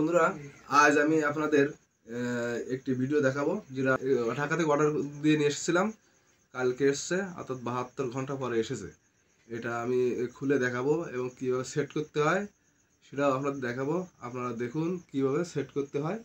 বন্ধুরা, আজ আমি আপনাদের একটি ভিডিও দেখাবো যেটা ঢাকা থেকে অর্ডার দিয়ে নিয়ে এসেছিলাম। কালকে এসছে, অর্থাৎ 72 ঘন্টা পরে এসেছে। এটা আমি খুলে দেখাবো এবং কীভাবে সেট করতে হয় সেটাও আপনাদের দেখাবো। আপনারা দেখুন কীভাবে সেট করতে হয়।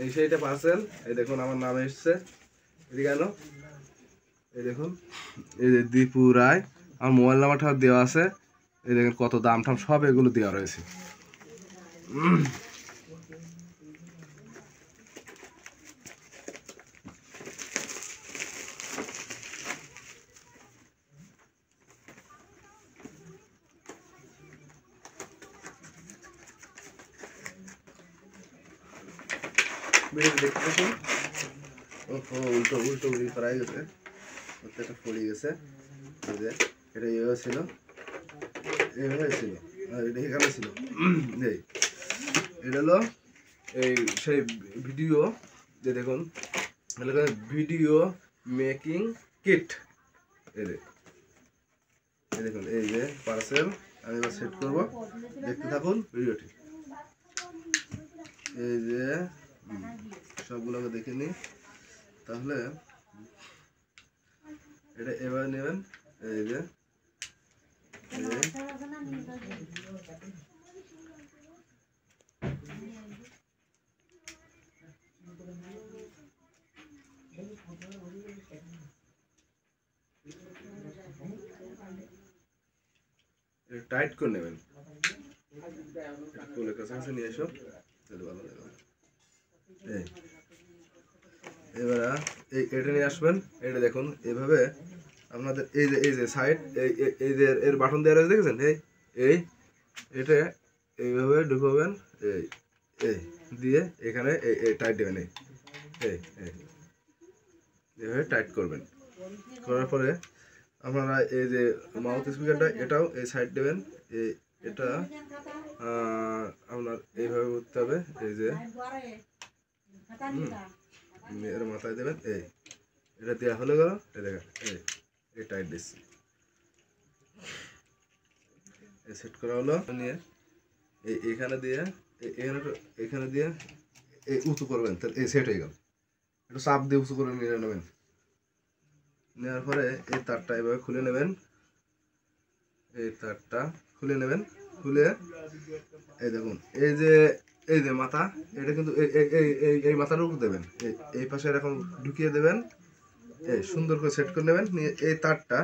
এই সেইটা পার্সেল, এই দেখুন আমার নাম এসছে। এদিকে কেন, এই দেখুন, এই যে দীপু রায়, আমার মোবাইল নাম্বারটা দেওয়া আছে। এই দেখুন কত দাম টাম সব এগুলো দেওয়া রয়েছে। দেখতে দেখুন, উল্টো উল্টো উল্টি করা গেছে, প্রত্যেকটা পড়ে গেছে। এটা এভাবে ছিল, এভাবে ছিল, আর এটা এখানে ছিল। এটা হলো এই সেই ভিডিও যে দেখুন, ভিডিও মেকিং কিট। এই দেখুন, এই যে পার্সেল আমি এবার সেট করবো, দেখতে থাকুন ভিডিওটি। এই যে সবগুলোকে দেখে নিই, তাহলে এটা এবার নেবেন। এই যে টাইট করে নেবেন, কোলের কাছাকাছি নিয়ে এসো, তাহলে ভালো লাগবে। এবার এটা নিয়ে আসবেন। এটা দেখুন এইভাবে আপনাদের এই যে সাইড, এই যে এর বাটন দেওয়া রয়েছে, দেখেছেন? এই এটা এইভাবে ঢুকবেন, এই এই দিয়ে এখানে এই টাইট দেবেন, এই এইভাবে টাইট করবেন। করার পরে আপনারা এই যে মাউথ স্পিকারটা, এটাও এই সাইড দেবেন। এটা আপনার এইভাবে করতে হবে। এই যে এর মাথায় দেবেন, এটা দেওয়া হলে গেল। এই দেখেন, এই টাইট দিচ্ছি, এই সেট করা হলো। নিয়ে এইখানে দিয়ে এখানে দিয়ে এই উঁচু করবেন, তাহলে এই সেট হয়ে গেল। একটু চাপ দিয়ে উঁচু করে নিয়ে নেবেন। নেওয়ার পরে এই তারটা এভাবে খুলে নেবেন, এই তারটা খুলে নেবেন। খুলে এই দেখুন, এই যে মাথা, এটা কিন্তু এই মাথার উপর দেবেন, এই পাশে এরকম ঢুকিয়ে দেবেন। এই সুন্দর করে সেট করে নেবেন। নিয়ে এই তারটা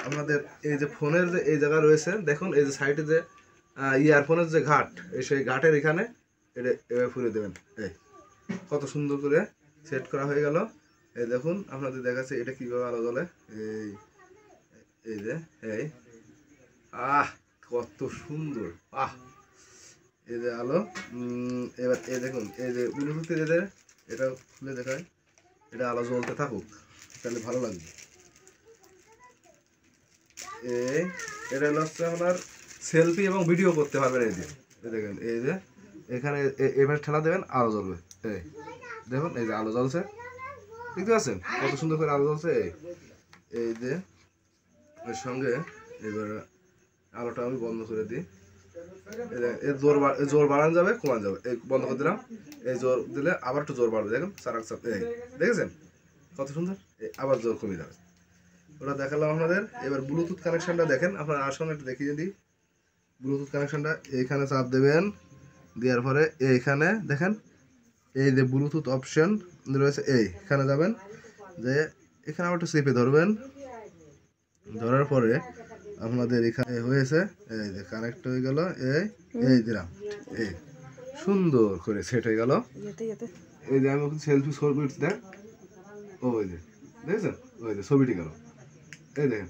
আপনাদের এই যে ফোনের যে এই জায়গা রয়েছে, দেখুন এই যে সাইডে যে ইয়ারফোনের যে ঘাট, সেই ঘাটের এখানে এটা এভাবে ফুলে দেবেন। কত সুন্দর করে সেট করা হয়ে গেল। এই দেখুন আপনাদের দেখাচ্ছে এটা কীভাবে আলো জ্বলে। এই যে কত সুন্দর, এই যে আলো। এবার এই দেখুন, এই যে ব্লুটুথে যেটা, এটা খুলে দেখায়, এটা আলো জ্বলতে থাকুক, তাহলে ভালো লাগবে। এটা হচ্ছে আপনার সেলফি এবং ভিডিও করতে পারবেন। এই যে দেখেন, এই যে এখানে এবার ঠেলা দেবেন, আলো জ্বলবে। দেখুন এই যে আলো জ্বলছে, দেখতে পাচ্ছেন কত সুন্দর করে আলো জ্বলছে। এই যে এর সঙ্গে এবার আলোটা আমি বন্ধ করে দিই। এর জোর বাড়ানো যাবে, কমানো যাবে। এই বন্ধ করে দিলাম, এই জোর দিলে আবার একটু জোর বাড়বে। দেখুন চারাক চাপ, দেখেছেন কত সুন্দর। আবার জোর কমে যাবে। ওটা দেখালাম আপনাদের। এবার ব্লুটুথ কানেকশনটা দেখেন, আপনার আসলে একটু দেখিয়ে দিই। ব্লুটুথ কানেকশনটা এইখানে চাপ দেবেন, দেওয়ার পরে এইখানে দেখেন এই যে ব্লুটুথ অপশন রয়েছে, এইখানে যাবেন, যে এখানে আবার একটু চেপে ধরবেন। ধরার পরে আপনাদের এখানে হয়েছে, এই যে কানেক্ট হয়ে গেল। এই দিলাম, সুন্দর করে সেট হয়ে গেল। এই যে আমি সেলফি শো করছি, দেখ ওই যে দেখেছেন, ওই যে ছবিটি গেল। এই দেখেন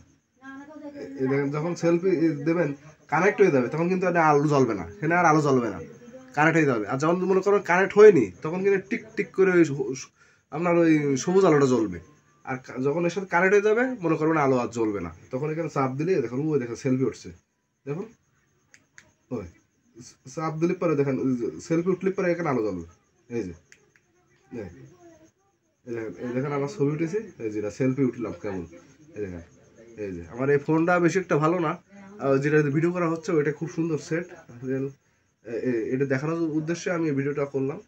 যখন সেলফি দেবেন কানেক্ট হয়ে যাবে, তখন কিন্তু এটা আলো জ্বলবে না, সেখানে আর আলো জ্বলবে না, কানেক্ট হয়ে যাবে। আর যখন মনে করো কানেক্ট হয়নি, তখন কিন্তু টিক টিক করে ওই আপনার ওই সবুজ আলোটা জ্বলবে। আর যখন এর সাথে কানেক্ট হয়ে যাবে, মনে করবেন আলো আর জ্বলবে না, তখন এখানে চাপ দিলে দেখুন, ওই দেখুন সেলফি উঠছে, দেখুন ওই চাপ দিলে পরে দেখেন সেলফি উঠলে পরে এখানে আলো জ্বলবে। এই যে এই দেখেন আমার ছবি উঠেছে, এই যেটা সেলফি উঠলাম কেমন, এই দেখেন। এই যে আমার এই ফোনটা বেশি একটা ভালো না, যেটা ভিডিও করা হচ্ছে ওইটা খুব সুন্দর সেট। এটা দেখানোর উদ্দেশ্যে আমি এই ভিডিওটা করলাম।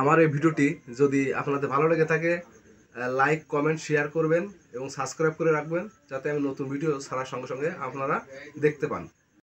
আমার এই ভিডিওটি যদি আপনাদের ভালো লেগে থাকে, লাইক কমেন্ট শেয়ার করবেন এবং সাবস্ক্রাইব করে রাখবেন, যাতে আমি নতুন ভিডিও ছাড়ার সঙ্গে সঙ্গে আপনারা দেখতে পান।